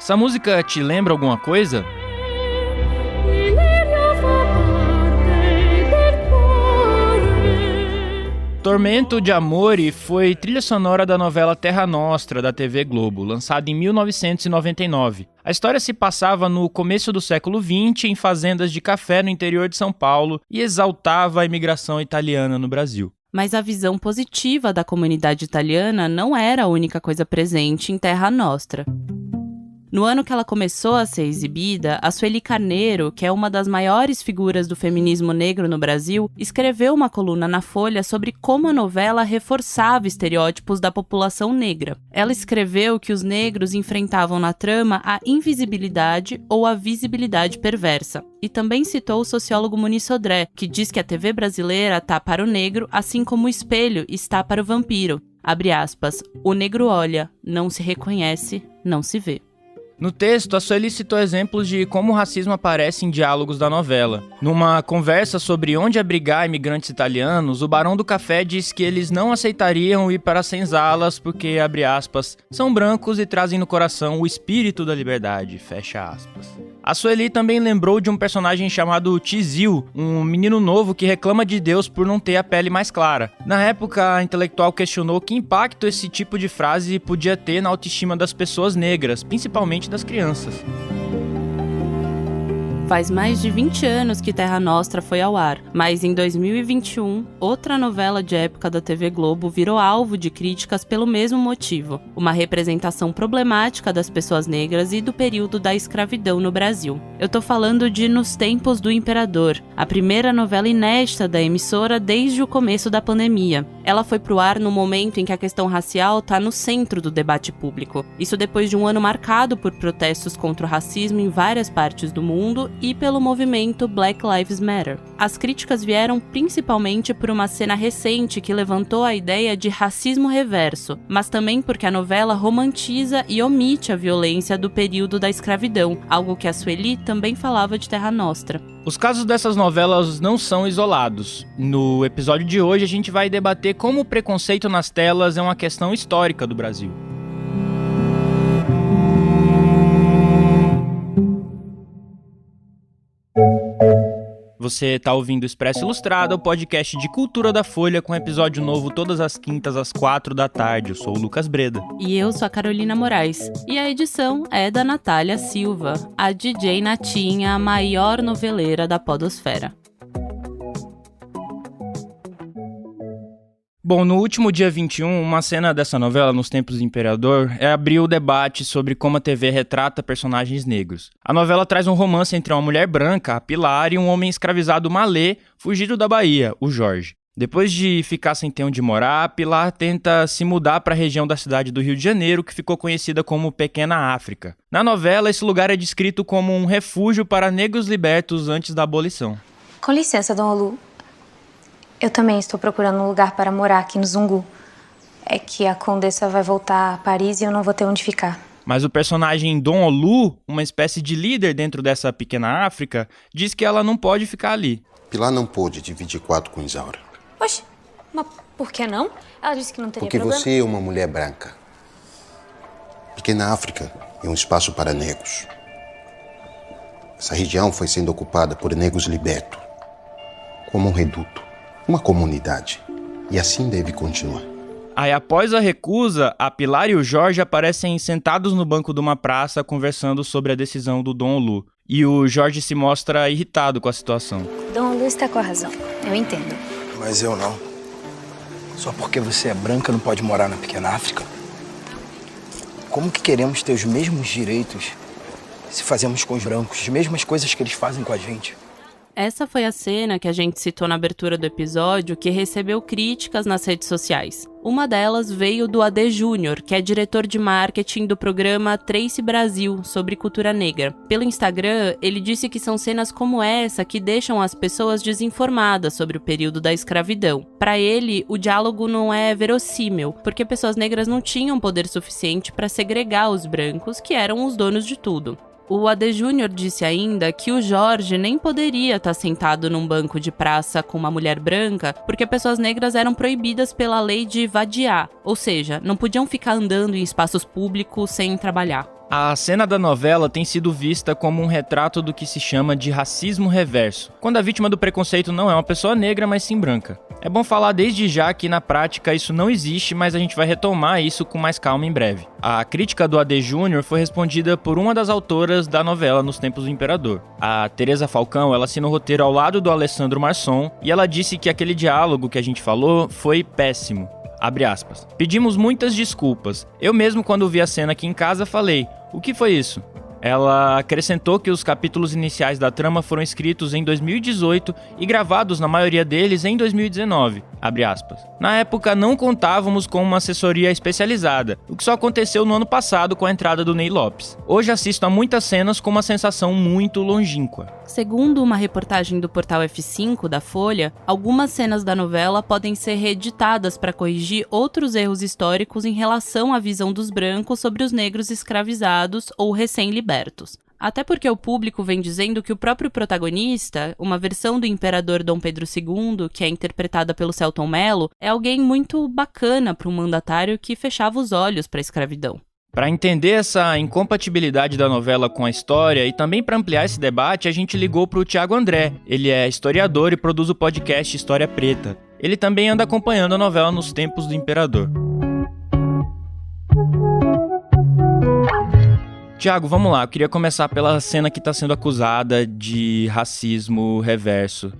Essa música te lembra alguma coisa? Tormento de Amore foi trilha sonora da novela Terra Nostra, da TV Globo, lançada em 1999. A história se passava no começo do século XX em fazendas de café no interior de São Paulo e exaltava a imigração italiana no Brasil. Mas a visão positiva da comunidade italiana não era a única coisa presente em Terra Nostra. No ano que ela começou a ser exibida, a Sueli Carneiro, que é uma das maiores figuras do feminismo negro no Brasil, escreveu uma coluna na Folha sobre como a novela reforçava estereótipos da população negra. Ela escreveu que os negros enfrentavam na trama a invisibilidade ou a visibilidade perversa. E também citou o sociólogo Muniz Sodré, que diz que a TV brasileira está para o negro, assim como o espelho está para o vampiro. Abre aspas, o negro olha, não se reconhece, não se vê. No texto, a Sueli citou exemplos de como o racismo aparece em diálogos da novela. Numa conversa sobre onde abrigar imigrantes italianos, o Barão do Café diz que eles não aceitariam ir para as senzalas porque, abre aspas, são brancos e trazem no coração o espírito da liberdade, fecha aspas. A Sueli também lembrou de um personagem chamado Tizil, um menino novo que reclama de Deus por não ter a pele mais clara. Na época, a intelectual questionou que impacto esse tipo de frase podia ter na autoestima das pessoas negras, principalmente das crianças. Faz mais de 20 anos que Terra Nostra foi ao ar, mas em 2021, outra novela de época da TV Globo virou alvo de críticas pelo mesmo motivo, uma representação problemática das pessoas negras e do período da escravidão no Brasil. Eu tô falando de Nos Tempos do Imperador, a primeira novela inédita da emissora desde o começo da pandemia. Ela foi pro ar no momento em que a questão racial tá no centro do debate público. Isso depois de um ano marcado por protestos contra o racismo em várias partes do mundo e pelo movimento Black Lives Matter. As críticas vieram principalmente por uma cena recente que levantou a ideia de racismo reverso, mas também porque a novela romantiza e omite a violência do período da escravidão, algo que a Sueli também falava de Terra Nostra. Os casos dessas novelas não são isolados. No episódio de hoje a gente vai debater como o preconceito nas telas é uma questão histórica do Brasil. Você está ouvindo o Expresso Ilustrado, o podcast de cultura da Folha, com episódio novo todas as quintas às 4 da tarde. Eu sou o Lucas Breda. E eu sou a Carolina Moraes. E a edição é da Natália Silva, a DJ Natinha, a maior noveleira da podosfera. Bom, no último dia 21, uma cena dessa novela, Nos Tempos do Imperador, abriu o debate sobre como a TV retrata personagens negros. A novela traz um romance entre uma mulher branca, a Pilar, e um homem escravizado malê, fugido da Bahia, o Jorge. Depois de ficar sem ter onde morar, a Pilar tenta se mudar para a região da cidade do Rio de Janeiro, que ficou conhecida como Pequena África. Na novela, esse lugar é descrito como um refúgio para negros libertos antes da abolição. Com licença, Dom Olu. Eu também estou procurando um lugar para morar aqui no Zungu. É que a Condessa vai voltar a Paris e eu não vou ter onde ficar. Mas o personagem Dom Olu, uma espécie de líder dentro dessa Pequena África, diz que ela não pode ficar ali. Pilar não pôde dividir quarto com Isaura. Oxe, mas por que não? Ela disse que não teria problema. problema. Porque você é uma mulher branca. Pequena África é um espaço para negros. Essa região foi sendo ocupada por negros libertos, como um reduto, uma comunidade. E assim deve continuar. Aí, após a recusa, a Pilar e o Jorge aparecem sentados no banco de uma praça conversando sobre a decisão do Dom Olu. E o Jorge se mostra irritado com a situação. Dom Olu está com a razão, eu entendo. Mas eu não. Só porque você é branca não pode morar na Pequena África? Como que queremos ter os mesmos direitos se fazemos com os brancos as mesmas coisas que eles fazem com a gente? Essa foi a cena que a gente citou na abertura do episódio que recebeu críticas nas redes sociais. Uma delas veio do AD Júnior, que é diretor de marketing do programa Trace Brasil, sobre cultura negra. Pelo Instagram, ele disse que são cenas como essa que deixam as pessoas desinformadas sobre o período da escravidão. Para ele, o diálogo não é verossímil, porque pessoas negras não tinham poder suficiente para segregar os brancos, que eram os donos de tudo. O AD Júnior disse ainda que o Jorge nem poderia estar sentado num banco de praça com uma mulher branca porque pessoas negras eram proibidas pela lei de vadiar, ou seja, não podiam ficar andando em espaços públicos sem trabalhar. A cena da novela tem sido vista como um retrato do que se chama de racismo reverso, quando a vítima do preconceito não é uma pessoa negra, mas sim branca. É bom falar desde já que na prática isso não existe, mas a gente vai retomar isso com mais calma em breve. A crítica do AD Júnior foi respondida por uma das autoras da novela Nos Tempos do Imperador. A Teresa Falcão, ela assina o roteiro ao lado do Alessandro Marçom e ela disse que aquele diálogo que a gente falou foi péssimo. Abre aspas. Pedimos muitas desculpas. Eu mesmo, quando vi a cena aqui em casa, falei: o que foi isso? Ela acrescentou que os capítulos iniciais da trama foram escritos em 2018 e gravados, na maioria deles, em 2019. Abre aspas. Na época, não contávamos com uma assessoria especializada, o que só aconteceu no ano passado com a entrada do Ney Lopes. Hoje assisto a muitas cenas com uma sensação muito longínqua. Segundo uma reportagem do portal F5 da Folha, algumas cenas da novela podem ser reeditadas para corrigir outros erros históricos em relação à visão dos brancos sobre os negros escravizados ou recém-libertos. Até porque o público vem dizendo que o próprio protagonista, uma versão do imperador Dom Pedro II, que é interpretada pelo Selton Mello, é alguém muito bacana para um mandatário que fechava os olhos para a escravidão. Para entender essa incompatibilidade da novela com a história e também para ampliar esse debate, a gente ligou para o Thiago André. Ele é historiador e produz o podcast História Preta. Ele também anda acompanhando a novela Nos Tempos do Imperador. Thiago, vamos lá. Eu queria começar pela cena que está sendo acusada de racismo reverso.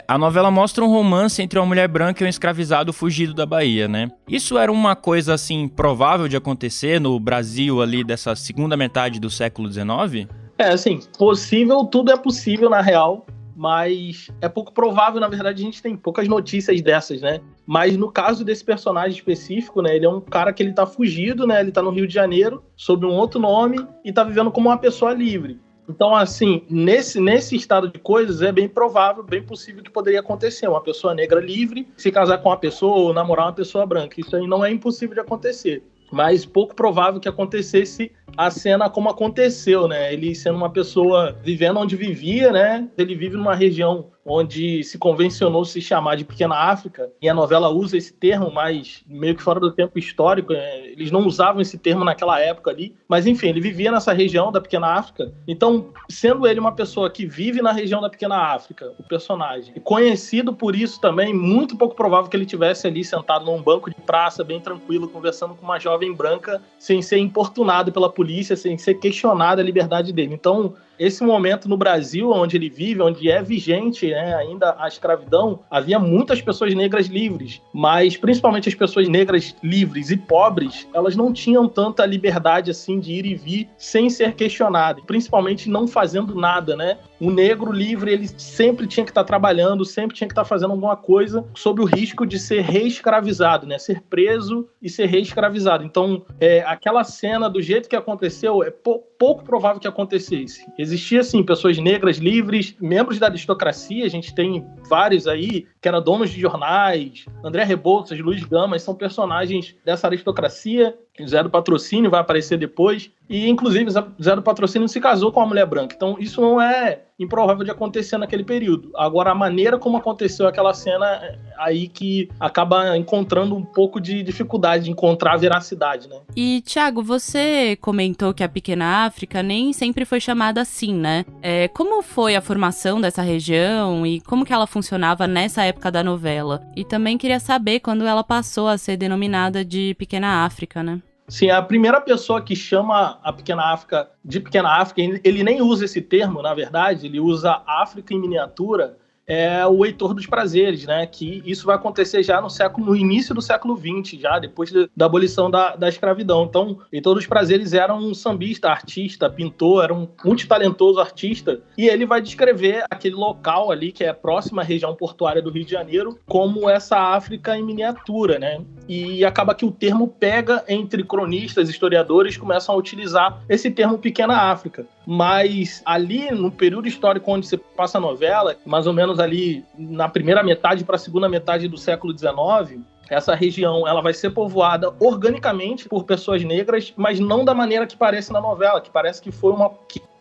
A novela mostra um romance entre uma mulher branca e um escravizado fugido da Bahia, né? Isso era uma coisa, assim, provável de acontecer no Brasil ali dessa segunda metade do século XIX? Assim, possível, tudo é possível na real, mas é pouco provável, na verdade, a gente tem poucas notícias dessas, né? Mas no caso desse personagem específico, né, ele é um cara que ele tá fugido, né? Ele tá no Rio de Janeiro, sob um outro nome, e tá vivendo como uma pessoa livre. Então, assim, nesse estado de coisas, é bem provável, bem possível que poderia acontecer. Uma pessoa negra livre se casar com uma pessoa ou namorar uma pessoa branca. Isso aí não é impossível de acontecer. Mas pouco provável que acontecesse a cena como aconteceu, né? Ele sendo uma pessoa vivendo onde vivia, né? Ele vive numa região onde se convencionou se chamar de Pequena África, e a novela usa esse termo, mas meio que fora do tempo histórico, eles não usavam esse termo naquela época ali, mas enfim, ele vivia nessa região da Pequena África. Então, sendo ele uma pessoa que vive na região da Pequena África, o personagem, e conhecido por isso também, muito pouco provável que ele estivesse ali sentado num banco de praça, bem tranquilo, conversando com uma jovem branca, sem ser importunado pela polícia, sem ser questionada a liberdade dele. Então, esse momento no Brasil, onde ele vive, onde é vigente, né, ainda a escravidão, havia muitas pessoas negras livres, mas principalmente as pessoas negras livres e pobres, elas não tinham tanta liberdade assim de ir e vir sem ser questionado, principalmente não fazendo nada, né? O negro livre, ele sempre tinha que estar trabalhando, sempre tinha que estar fazendo alguma coisa sob o risco de ser reescravizado, né? Ser preso e ser reescravizado. Então, aquela cena, do jeito que aconteceu, é pouco provável que acontecesse. Existia, sim, pessoas negras livres, membros da aristocracia, a gente tem vários aí, que eram donos de jornais, André Rebouças, Luiz Gama, são personagens dessa aristocracia. Zé do Patrocínio vai aparecer depois, e inclusive Zé do Patrocínio se casou com uma mulher branca, então isso não é improvável de acontecer naquele período. Agora, a maneira como aconteceu aquela cena, aí que acaba encontrando um pouco de dificuldade de encontrar a veracidade, né? E, Thiago, você comentou que a Pequena África nem sempre foi chamada assim, né? Como foi a formação dessa região e como que ela funcionava nessa época da novela? E também queria saber quando ela passou a ser denominada de Pequena África, né? Sim, a primeira pessoa que chama a Pequena África de Pequena África, ele nem usa esse termo, na verdade, ele usa África em miniatura, é o Heitor dos Prazeres, né? Que isso vai acontecer já no início do século XX, já depois da abolição da escravidão. Então, Heitor dos Prazeres era um sambista, artista, pintor, era um multitalentoso artista, e ele vai descrever aquele local ali, que é próximo à região portuária do Rio de Janeiro, como essa África em miniatura, né? E acaba que o termo pega entre cronistas, historiadores, começam a utilizar esse termo Pequena África. Mas ali, no período histórico onde se passa a novela, mais ou menos ali na primeira metade para a segunda metade do século XIX, essa região ela vai ser povoada organicamente por pessoas negras, mas não da maneira que parece na novela, que parece que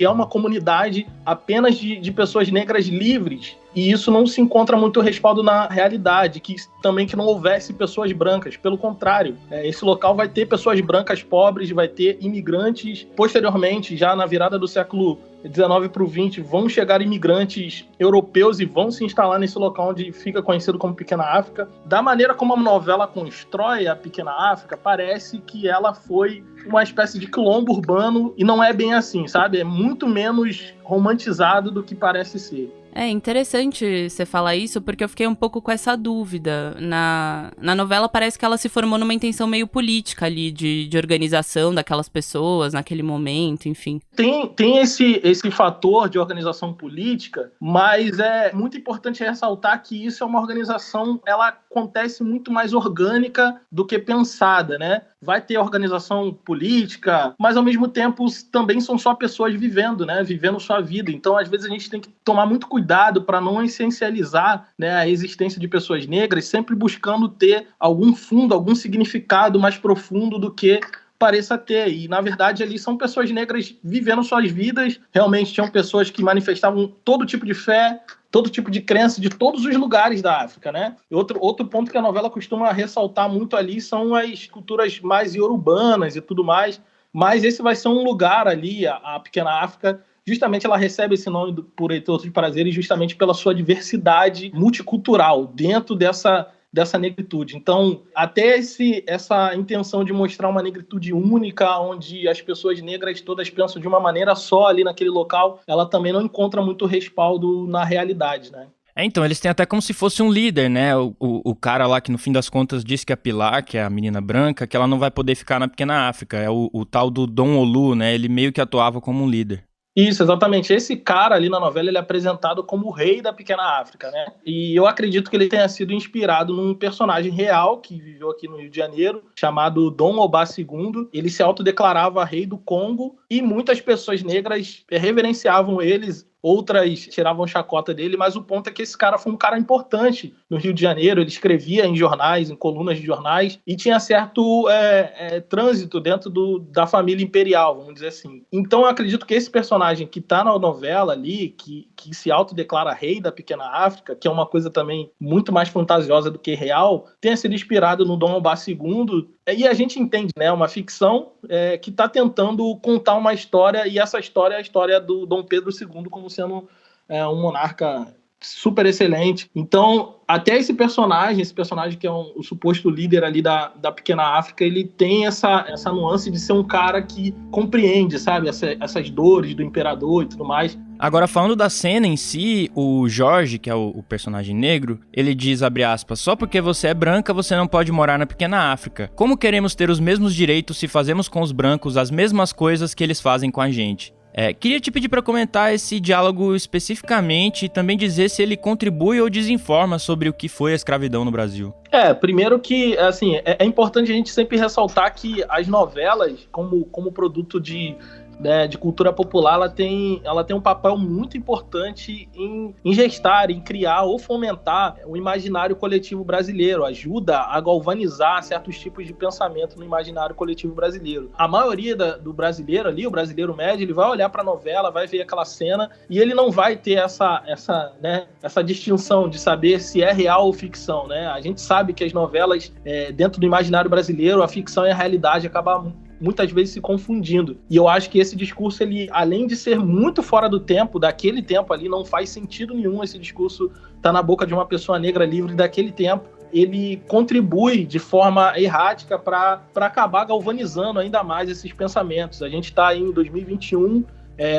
é uma comunidade apenas de pessoas negras livres e isso não se encontra muito respaldo na realidade, que não houvesse pessoas brancas. Pelo contrário, esse local vai ter pessoas brancas pobres, vai ter imigrantes. Posteriormente, já na virada do século 19 para o 20, vão chegar imigrantes europeus e vão se instalar nesse local onde fica conhecido como Pequena África. Da maneira como a novela constrói a Pequena África, parece que ela foi uma espécie de quilombo urbano, e não é bem assim, sabe? É muito menos romantizado do que parece ser. É interessante você falar isso, porque eu fiquei um pouco com essa dúvida. Na novela parece que ela se formou numa intenção meio política ali, de organização daquelas pessoas naquele momento, enfim. Tem esse fator de organização política, mas é muito importante ressaltar que isso é uma organização, ela acontece muito mais orgânica do que pensada, né? Vai ter organização política, mas ao mesmo tempo também são só pessoas vivendo, né? Vivendo sua vida. Então, às vezes, a gente tem que tomar muito cuidado para não essencializar, né, a existência de pessoas negras, sempre buscando ter algum fundo, algum significado mais profundo do que pareça ter. E, na verdade, ali são pessoas negras vivendo suas vidas. Realmente tinham pessoas que manifestavam todo tipo de fé, todo tipo de crença de todos os lugares da África, né? E outro ponto que a novela costuma ressaltar muito ali são as culturas mais iorubas e tudo mais, mas esse vai ser um lugar ali, a Pequena África, justamente ela recebe esse nome por Heitor de Prazeres justamente pela sua diversidade multicultural dentro dessa negritude. Então, até essa intenção de mostrar uma negritude única, onde as pessoas negras todas pensam de uma maneira só ali naquele local, ela também não encontra muito respaldo na realidade, né? Então, eles têm até como se fosse um líder, né? O cara lá que no fim das contas disse que a Pilar, que é a menina branca, que ela não vai poder ficar na Pequena África. É o tal do Dom Olu, né? Ele meio que atuava como um líder. Isso, exatamente. Esse cara ali na novela, ele é apresentado como o rei da Pequena África, né? E eu acredito que ele tenha sido inspirado num personagem real que viveu aqui no Rio de Janeiro, chamado Dom Obá II. Ele se autodeclarava rei do Congo e muitas pessoas negras reverenciavam eles, outras tiravam chacota dele, mas o ponto é que esse cara foi um cara importante no Rio de Janeiro. Ele escrevia em jornais, em colunas de jornais, e tinha certo trânsito dentro da família imperial, vamos dizer assim. Então eu acredito que esse personagem que está na novela ali, que se autodeclara rei da Pequena África, que é uma coisa também muito mais fantasiosa do que real, tenha sido inspirado no Dom Obá II. E a gente entende, né, uma ficção que está tentando contar uma história, e essa história é a história do Dom Pedro II como sendo um monarca super excelente. Então, até esse personagem que é o suposto líder ali da Pequena África, ele tem essa nuance de ser um cara que compreende, sabe, essas dores do imperador e tudo mais. Agora, falando da cena em si, o Jorge, que é o personagem negro, ele diz, abre aspas, só porque você é branca, você não pode morar na Pequena África. Como queremos ter os mesmos direitos se fazemos com os brancos as mesmas coisas que eles fazem com a gente? Queria te pedir para comentar esse diálogo especificamente e também dizer se ele contribui ou desinforma sobre o que foi a escravidão no Brasil. Primeiro que, assim, é importante a gente sempre ressaltar que as novelas, como produto de cultura popular, ela tem um papel muito importante em gestar, em criar ou fomentar o imaginário coletivo brasileiro, ajuda a galvanizar certos tipos de pensamento no imaginário coletivo brasileiro. A maioria do brasileiro ali, o brasileiro médio, ele vai olhar para a novela, vai ver aquela cena e ele não vai ter essa distinção de saber se é real ou ficção, né? A gente sabe que as novelas, dentro do imaginário brasileiro, a ficção e a realidade acabam muitas vezes se confundindo. E eu acho que esse discurso, ele, além de ser muito fora do tempo, daquele tempo ali, não faz sentido nenhum esse discurso tá na boca de uma pessoa negra livre daquele tempo. Ele contribui de forma errática para acabar galvanizando ainda mais esses pensamentos. A gente está aí em 2021,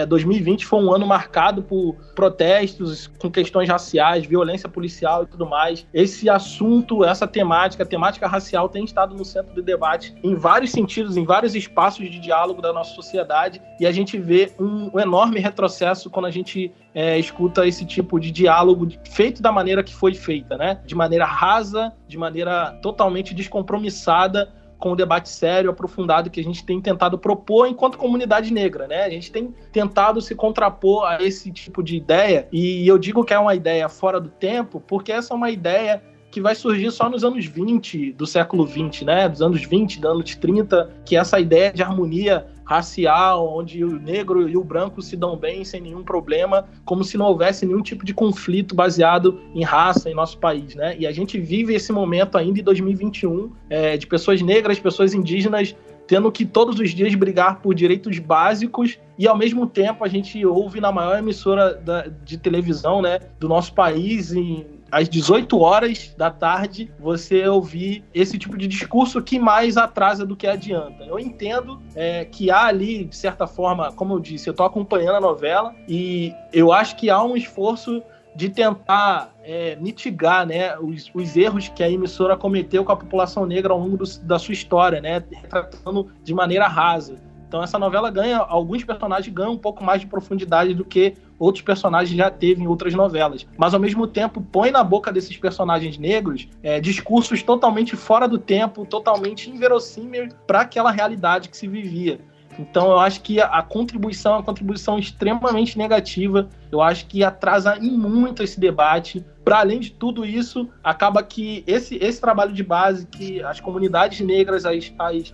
2020 foi um ano marcado por protestos com questões raciais, violência policial e tudo mais. Esse assunto, essa temática, a temática racial tem estado no centro do debate em vários sentidos, em vários espaços de diálogo da nossa sociedade, e a gente vê um enorme retrocesso quando a gente escuta esse tipo de diálogo feito da maneira que foi feita, né? De maneira rasa, de maneira totalmente descompromissada, com o debate sério, aprofundado que a gente tem tentado propor enquanto comunidade negra, né? A gente tem tentado se contrapor a esse tipo de ideia, e eu digo que é uma ideia fora do tempo, porque essa é uma ideia que vai surgir só nos anos 20 do século 20, né? Dos anos 20, dos anos 30, que é essa ideia de harmonia racial, onde o negro e o branco se dão bem sem nenhum problema, como se não houvesse nenhum tipo de conflito baseado em raça em nosso país, né? E a gente vive esse momento ainda em 2021, de pessoas negras, pessoas indígenas, tendo que todos os dias brigar por direitos básicos, e ao mesmo tempo a gente ouve na maior emissora de televisão, né, do nosso país, às 18 horas da tarde, você ouvir esse tipo de discurso que mais atrasa do que adianta. Eu entendo que há ali, de certa forma, como eu disse, eu estou acompanhando a novela e eu acho que há um esforço de tentar mitigar, né, os erros que a emissora cometeu com a população negra ao longo da sua história, né, retratando de maneira rasa. Então essa novela alguns personagens ganham um pouco mais de profundidade do que outros personagens já teve em outras novelas. Mas ao mesmo tempo põe na boca desses personagens negros discursos totalmente fora do tempo, totalmente inverossímeis para aquela realidade que se vivia. Então eu acho que a contribuição é uma contribuição extremamente negativa. Eu acho que atrasa em muito esse debate. Para além de tudo isso, acaba que esse trabalho de base que as comunidades negras,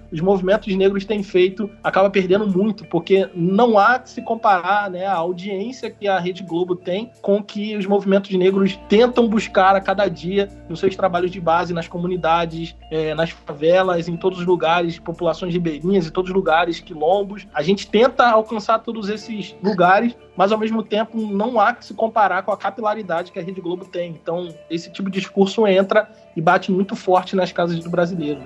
os movimentos negros têm feito, acaba perdendo muito, porque não há que se comparar, né, a audiência que a Rede Globo tem com o que os movimentos negros tentam buscar a cada dia nos seus trabalhos de base, nas comunidades, nas favelas, em todos os lugares, populações ribeirinhas, em todos os lugares, quilombos. A gente tenta alcançar todos esses lugares, mas ao mesmo tempo não há que se comparar com a capilaridade que a Rede Globo tem. Então, esse tipo de discurso entra e bate muito forte nas casas do brasileiro, né?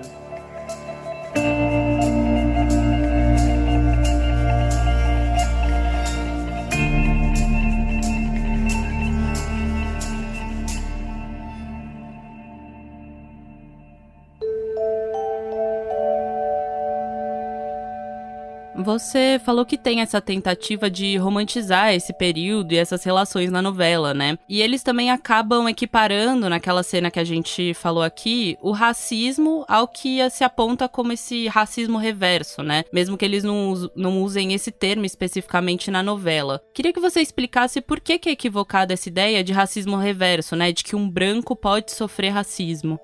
Você falou que tem essa tentativa de romantizar esse período e essas relações na novela, né? E eles também acabam equiparando, naquela cena que a gente falou aqui, o racismo ao que se aponta como esse racismo reverso, né? Mesmo que eles não usem esse termo especificamente na novela. Queria que você explicasse por que é equivocada essa ideia de racismo reverso, né? De que um branco pode sofrer racismo.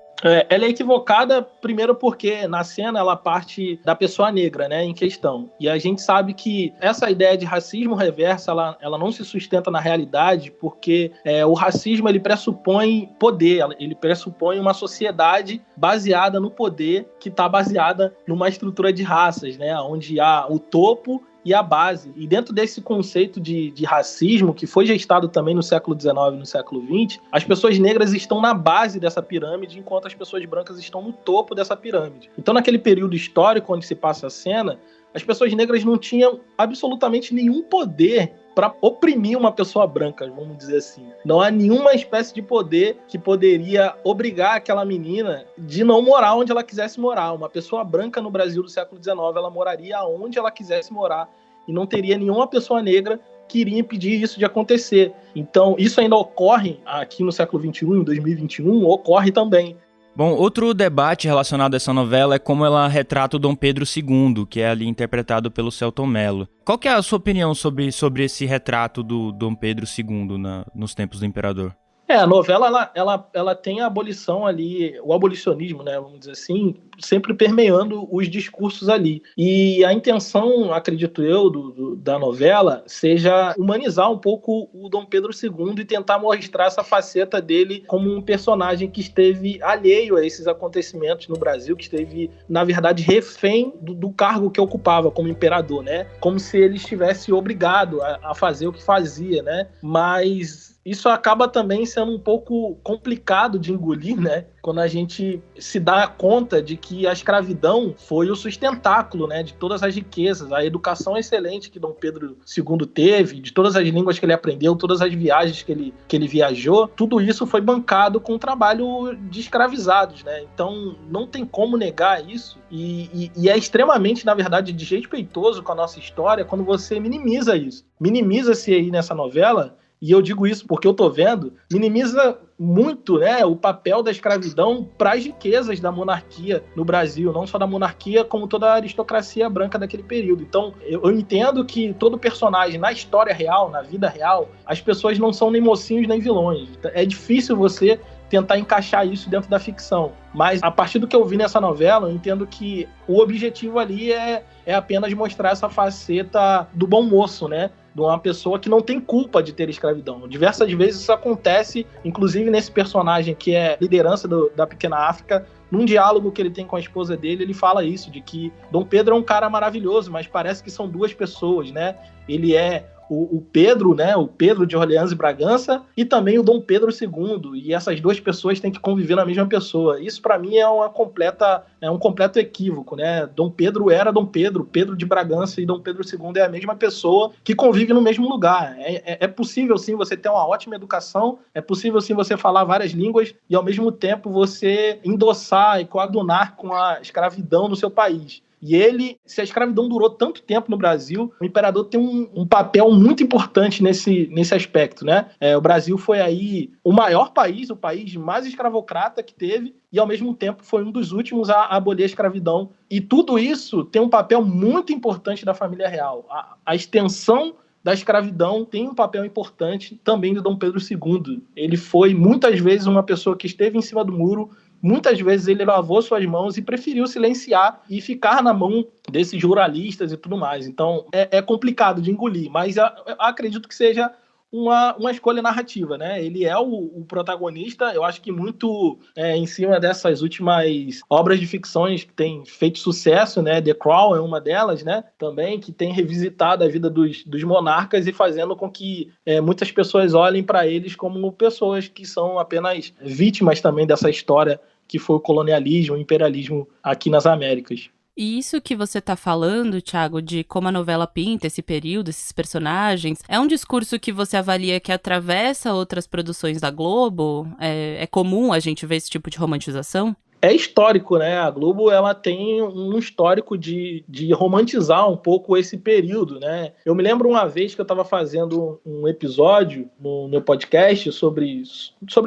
Ela é equivocada, primeiro porque na cena ela parte da pessoa negra, né, em questão. E a gente sabe que essa ideia de racismo reverso, ela não se sustenta na realidade, porque o racismo ele pressupõe poder, ele pressupõe uma sociedade baseada no poder, que está baseada numa estrutura de raças, né, onde há o topo e a base. E dentro desse conceito de racismo, que foi gestado também no século XIX e no século XX, as pessoas negras estão na base dessa pirâmide, enquanto as pessoas brancas estão no topo dessa pirâmide. Então, naquele período histórico onde se passa a cena, as pessoas negras não tinham absolutamente nenhum poder para oprimir uma pessoa branca, vamos dizer assim. Não há nenhuma espécie de poder que poderia obrigar aquela menina de não morar onde ela quisesse morar. Uma pessoa branca no Brasil do século XIX, ela moraria onde ela quisesse morar e não teria nenhuma pessoa negra que iria impedir isso de acontecer. Então, isso ainda ocorre aqui no século XXI, em 2021, ocorre também. Bom, outro debate relacionado a essa novela é como ela retrata o Dom Pedro II, que é ali interpretado pelo Selton Mello. Qual que é a sua opinião sobre esse retrato do Dom Pedro II nos tempos do imperador? A novela ela tem a abolição ali, o abolicionismo, né, vamos dizer assim, sempre permeando os discursos ali. E a intenção, acredito eu, da novela seja humanizar um pouco o Dom Pedro II e tentar mostrar essa faceta dele como um personagem que esteve alheio a esses acontecimentos no Brasil, que esteve, na verdade, refém do cargo que ocupava como imperador, né? Como se ele estivesse obrigado a fazer o que fazia, né? Mas isso acaba também sendo um pouco complicado de engolir, né? Quando a gente se dá conta de que a escravidão foi o sustentáculo, né, de todas as riquezas, a educação excelente que Dom Pedro II teve, de todas as línguas que ele aprendeu, todas as viagens que ele viajou, tudo isso foi bancado com o trabalho de escravizados, né? Então não tem como negar isso e é extremamente, na verdade, desrespeitoso com a nossa história quando você minimiza isso. Minimiza-se aí nessa novela. E eu digo isso porque eu tô vendo, minimiza muito, né, o papel da escravidão para as riquezas da monarquia no Brasil, não só da monarquia, como toda a aristocracia branca daquele período. Então, eu entendo que todo personagem na história real, na vida real, as pessoas não são nem mocinhos nem vilões. É difícil você tentar encaixar isso dentro da ficção. Mas a partir do que eu vi nessa novela, eu entendo que o objetivo ali é apenas mostrar essa faceta do bom moço, né? De uma pessoa que não tem culpa de ter escravidão. Diversas vezes isso acontece, inclusive nesse personagem que é liderança da Pequena África. Num diálogo que ele tem com a esposa dele, ele fala isso, de que Dom Pedro é um cara maravilhoso, mas parece que são duas pessoas, né? Ele é o Pedro, né? O Pedro de Orleans e Bragança, e também o Dom Pedro II, e essas duas pessoas têm que conviver na mesma pessoa. Isso, para mim, é um completo equívoco, né? Dom Pedro era Dom Pedro, Pedro de Bragança e Dom Pedro II é a mesma pessoa que convive no mesmo lugar. É possível, sim, você ter uma ótima educação, é possível, sim, você falar várias línguas e, ao mesmo tempo, você endossar e coadunar com a escravidão no seu país. E se a escravidão durou tanto tempo no Brasil, o imperador tem um papel muito importante nesse aspecto, né? O Brasil foi aí o maior país, o país mais escravocrata que teve, e ao mesmo tempo foi um dos últimos a abolir a escravidão. E tudo isso tem um papel muito importante da família real. A extensão da escravidão tem um papel importante também do Dom Pedro II. Ele foi muitas vezes uma pessoa que esteve em cima do muro. Muitas vezes ele lavou suas mãos e preferiu silenciar e ficar na mão desses jornalistas e tudo mais. Então, é complicado de engolir, mas eu acredito que seja uma escolha narrativa, né? Ele é o protagonista, eu acho que muito em cima dessas últimas obras de ficções que têm feito sucesso, né? The Crown é uma delas, né? Também, que tem revisitado a vida dos monarcas e fazendo com que muitas pessoas olhem para eles como pessoas que são apenas vítimas também dessa história que foi o colonialismo, o imperialismo aqui nas Américas. E isso que você tá falando, Thiago, de como a novela pinta esse período, esses personagens, é um discurso que você avalia que atravessa outras produções da Globo? É comum a gente ver esse tipo de romantização? É histórico, né? A Globo, ela tem um histórico de romantizar um pouco esse período, né? Eu me lembro uma vez que eu estava fazendo um episódio no meu podcast sobre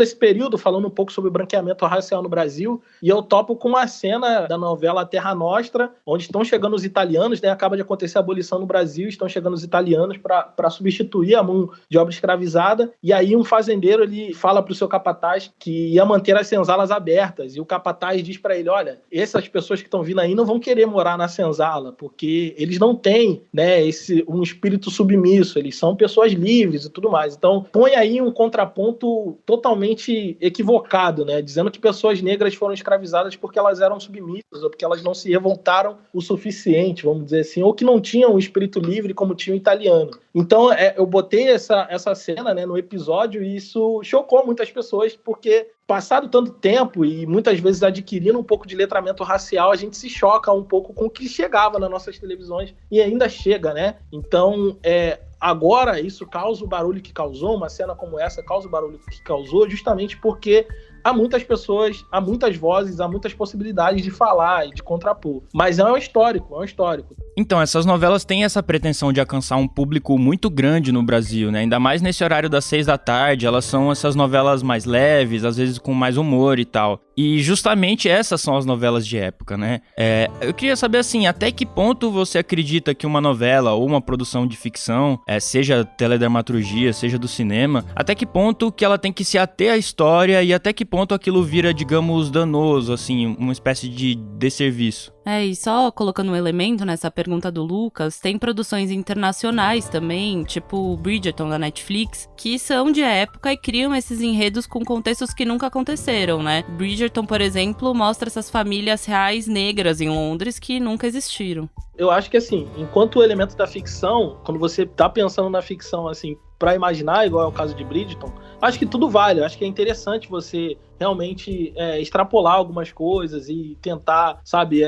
esse período, falando um pouco sobre o branqueamento racial no Brasil, e eu topo com uma cena da novela Terra Nostra, onde estão chegando os italianos, né? Acaba de acontecer a abolição no Brasil, estão chegando os italianos para substituir a mão de obra escravizada, e aí um fazendeiro, ele fala para o seu capataz que ia manter as senzalas abertas, e o capataz diz para ele, olha, essas pessoas que estão vindo aí não vão querer morar na senzala, porque eles não têm, né, um espírito submisso, eles são pessoas livres e tudo mais. Então, põe aí um contraponto totalmente equivocado, né, dizendo que pessoas negras foram escravizadas porque elas eram submissas, ou porque elas não se revoltaram o suficiente, vamos dizer assim, ou que não tinham um espírito livre como tinha o italiano. Então, eu botei essa cena, né, no episódio, e isso chocou muitas pessoas, porque passado tanto tempo e muitas vezes adquirindo um pouco de letramento racial, a gente se choca um pouco com o que chegava nas nossas televisões e ainda chega, né? Então, agora isso causa o barulho que causou, uma cena como essa causa o barulho que causou, justamente porque há muitas pessoas, há muitas vozes, há muitas possibilidades de falar e de contrapor. Mas é um histórico. Então, essas novelas têm essa pretensão de alcançar um público muito grande no Brasil, né? Ainda mais nesse horário das 6 da tarde, elas são essas novelas mais leves, às vezes com mais humor e tal. E justamente essas são as novelas de época, né? Eu queria saber, assim, até que ponto você acredita que uma novela ou uma produção de ficção, seja teledramaturgia, seja do cinema, até que ponto que ela tem que se ater à história e até que ponto aquilo vira, digamos, danoso, assim, uma espécie de desserviço? E só colocando um elemento nessa pergunta do Lucas, tem produções internacionais também, tipo Bridgerton da Netflix, que são de época e criam esses enredos com contextos que nunca aconteceram, né? Bridgerton, por exemplo, mostra essas famílias reais negras em Londres que nunca existiram. Eu acho que, assim, enquanto o elemento da ficção, quando você tá pensando na ficção, assim, pra imaginar, igual é o caso de Bridgerton, acho que tudo vale. Acho que é interessante você realmente extrapolar algumas coisas e tentar, sabe,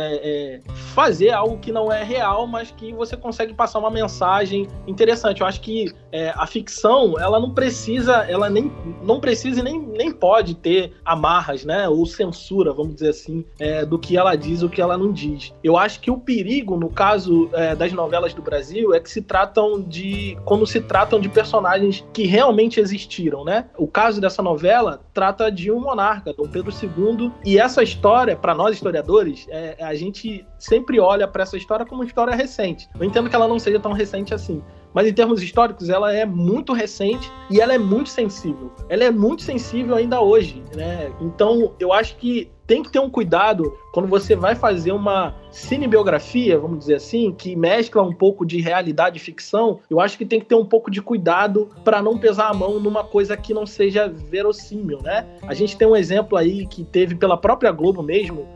fazer algo que não é real, mas que você consegue passar uma mensagem interessante. Eu acho que a ficção, ela não precisa e nem pode ter amarras, né, ou censura, vamos dizer assim, do que ela diz ou que ela não diz. Eu acho que o perigo, no caso das novelas do Brasil, é que quando se tratam de personagens que realmente existiram, né? O caso dessa novela trata de um monarca, Dom Pedro II, e essa história, para nós historiadores, a gente sempre olha para essa história como uma história recente. Eu entendo que ela não seja tão recente assim, mas em termos históricos ela é muito recente e ela é muito sensível. Ela é muito sensível ainda hoje, né? Então eu acho que tem que ter um cuidado quando você vai fazer uma cinebiografia, vamos dizer assim, que mescla um pouco de realidade e ficção. Eu acho que tem que ter um pouco de cuidado para não pesar a mão numa coisa que não seja verossímil, né? A gente tem um exemplo aí que teve pela própria Globo mesmo,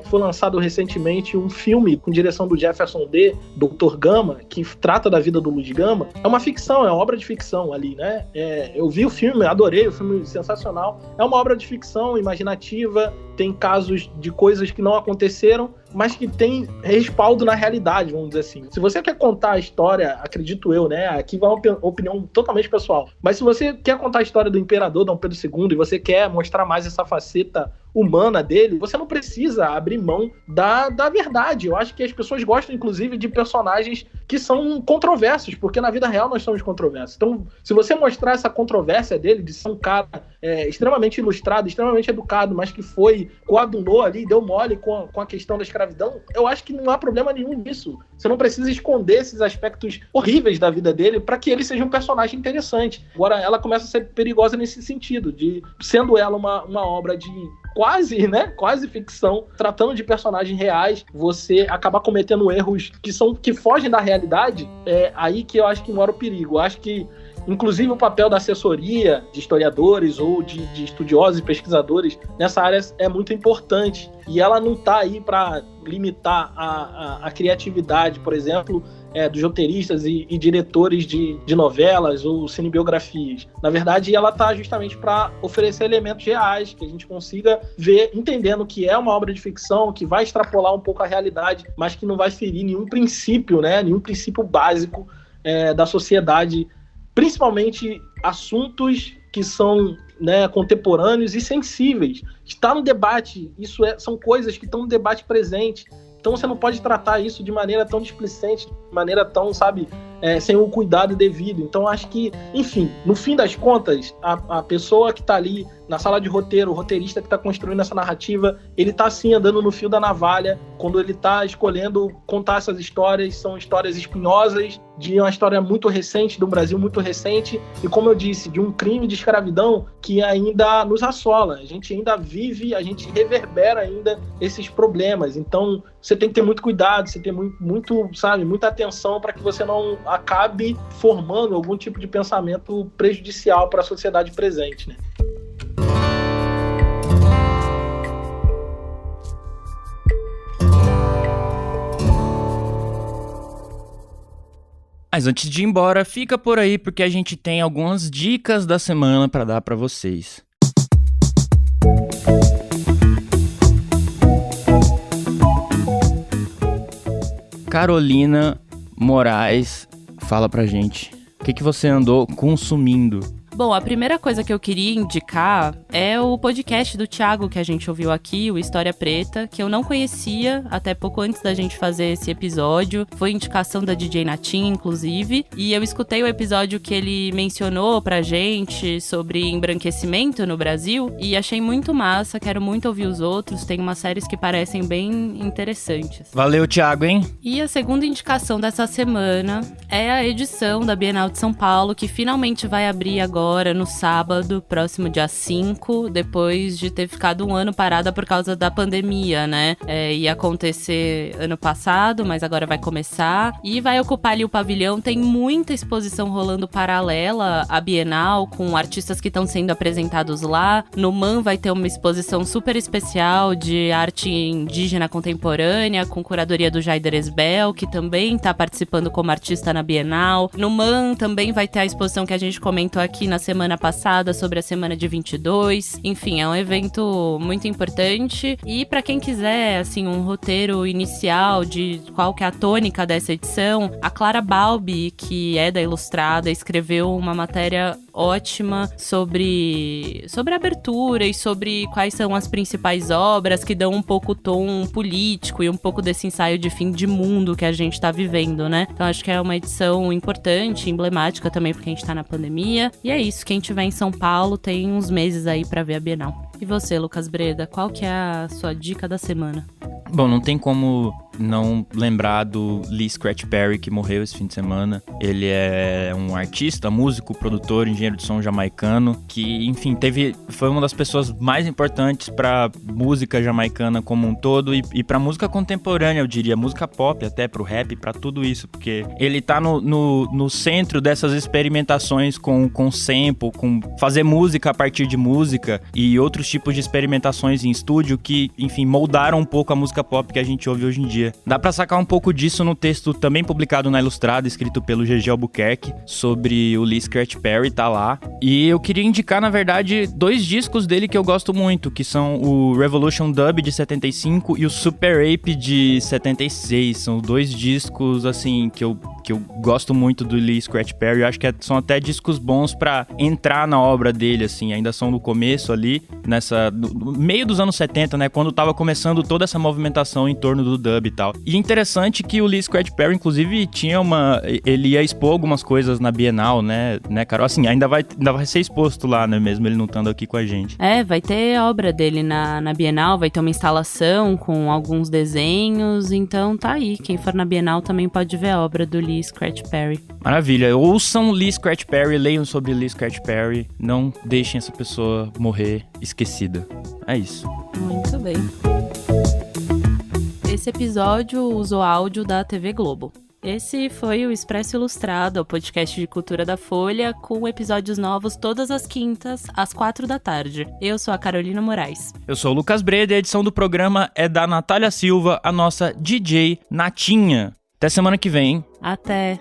que foi lançado recentemente um filme com direção do Jefferson D, Dr. Gama, que trata da vida do Luiz Gama. É uma ficção, é uma obra de ficção ali, né? Eu vi o filme, adorei, o filme sensacional. É uma obra de ficção imaginativa, tem casos de coisas que não aconteceram, mas que tem respaldo na realidade, vamos dizer assim. Se você quer contar a história, acredito eu, né? Aqui vai uma opinião totalmente pessoal. Mas se você quer contar a história do imperador Dom Pedro II e você quer mostrar mais essa faceta humana dele, você não precisa abrir mão da verdade. Eu acho que as pessoas gostam, inclusive, de personagens que são controversos, porque na vida real nós somos controversos. Então, se você mostrar essa controvérsia dele, de ser um cara extremamente ilustrado, extremamente educado, mas que coadunou ali, deu mole com a questão da escravidão, eu acho que não há problema nenhum nisso. Você não precisa esconder esses aspectos horríveis da vida dele para que ele seja um personagem interessante. Agora, ela começa a ser perigosa nesse sentido, de sendo ela uma obra de quase ficção, tratando de personagens reais, você acaba cometendo erros que fogem da realidade. É aí que eu acho que mora o perigo. Eu acho que, inclusive, o papel da assessoria de historiadores ou de estudiosos e pesquisadores nessa área é muito importante. E ela não está aí para limitar a criatividade, por exemplo, dos roteiristas e diretores de novelas ou cinebiografias. Na verdade, ela está justamente para oferecer elementos reais, que a gente consiga ver, entendendo que é uma obra de ficção, que vai extrapolar um pouco a realidade, mas que não vai ferir nenhum princípio, né, nenhum princípio básico da sociedade, principalmente assuntos que são, né, contemporâneos e sensíveis. Está no debate, são coisas que estão no debate presente. Então você não pode tratar isso de maneira tão displicente, de maneira tão, sem o cuidado devido. Então acho que, enfim, no fim das contas, a pessoa que está ali na sala de roteiro, o roteirista que está construindo essa narrativa, ele está sim andando no fio da navalha quando ele está escolhendo contar essas histórias. São histórias espinhosas, de uma história muito recente, do Brasil muito recente, e como eu disse, de um crime de escravidão que ainda nos assola. A gente ainda vive, a gente reverbera ainda esses problemas. Então você tem que ter muito cuidado, você tem muita atenção para que você não acabe formando algum tipo de pensamento prejudicial para a sociedade presente, né? Mas antes de ir embora, fica por aí porque a gente tem algumas dicas da semana para dar para vocês. Carolina Moraes, fala pra gente, o que você andou consumindo? Bom, a primeira coisa que eu queria indicar é o podcast do Thiago que a gente ouviu aqui, o História Preta, que eu não conhecia até pouco antes da gente fazer esse episódio. Foi indicação da DJ Natinha, inclusive. E eu escutei o episódio que ele mencionou pra gente sobre embranquecimento no Brasil e achei muito massa, quero muito ouvir os outros. Tem umas séries que parecem bem interessantes. Valeu, Thiago, hein? E a segunda indicação dessa semana é a edição da Bienal de São Paulo, que finalmente vai abrir agora no sábado, próximo dia 5, depois de ter ficado um ano parada por causa da pandemia, né? Ia acontecer ano passado, mas agora vai começar. E vai ocupar ali o pavilhão, tem muita exposição rolando paralela à Bienal, com artistas que estão sendo apresentados lá. No MAN vai ter uma exposição super especial de arte indígena contemporânea, com curadoria do Jaider Esbel, que também está participando como artista na Bienal. No MAN também vai ter a exposição que a gente comentou aqui na semana passada sobre a semana de 22. Enfim, é um evento muito importante. E para quem quiser, assim, um roteiro inicial de qual que é a tônica dessa edição, a Clara Balbi, que é da Ilustrada, escreveu uma matéria ótima sobre a abertura e sobre quais são as principais obras que dão um pouco o tom político e um pouco desse ensaio de fim de mundo que a gente tá vivendo, né? Então acho que é uma edição importante, emblemática também, porque a gente tá na pandemia. E é isso, quem estiver em São Paulo tem uns meses aí pra ver a Bienal. E você, Lucas Breda, qual que é a sua dica da semana? Bom, não tem como não lembrar do Lee Scratch Perry, que morreu esse fim de semana. Ele é um artista, músico, produtor, engenheiro de som jamaicano, que, enfim, foi uma das pessoas mais importantes pra música jamaicana como um todo e pra música contemporânea, eu diria, música pop, até pro rap, pra tudo isso, porque ele tá no centro dessas experimentações com sample, com fazer música a partir de música e outros tipos de experimentações em estúdio que, enfim, moldaram um pouco a música pop que a gente ouve hoje em dia. Dá pra sacar um pouco disso no texto também publicado na Ilustrada, escrito pelo GG Albuquerque, sobre o Lee Scratch Perry, tá lá. E eu queria indicar, na verdade, 2 discos dele que eu gosto muito, que são o Revolution Dub de 75 e o Super Ape de 76. São 2 discos, assim, que eu gosto muito do Lee Scratch Perry. Eu acho que são até discos bons pra entrar na obra dele, assim. Ainda são no começo ali, no meio dos anos 70, né? Quando tava começando toda essa movimentação em torno do dub e tal. E interessante que o Lee Scratch Perry, inclusive, ele ia expor algumas coisas na Bienal, né, Carol? Assim, ainda vai ser exposto lá, né? Mesmo ele não estando aqui com a gente. Vai ter obra dele na Bienal, vai ter uma instalação com alguns desenhos, então tá aí. Quem for na Bienal também pode ver a obra do Lee Scratch Perry. Maravilha. Ouçam Lee Scratch Perry, leiam sobre Lee Scratch Perry. Não deixem essa pessoa morrer esquecida. É isso. Muito bem. Esse episódio usou áudio da TV Globo. Esse foi o Expresso Ilustrado, o podcast de cultura da Folha, com episódios novos todas as quintas, às 4h. Eu sou a Carolina Moraes. Eu sou o Lucas Breda e a edição do programa é da Natália Silva, a nossa DJ Natinha. Até semana que vem, hein? Até!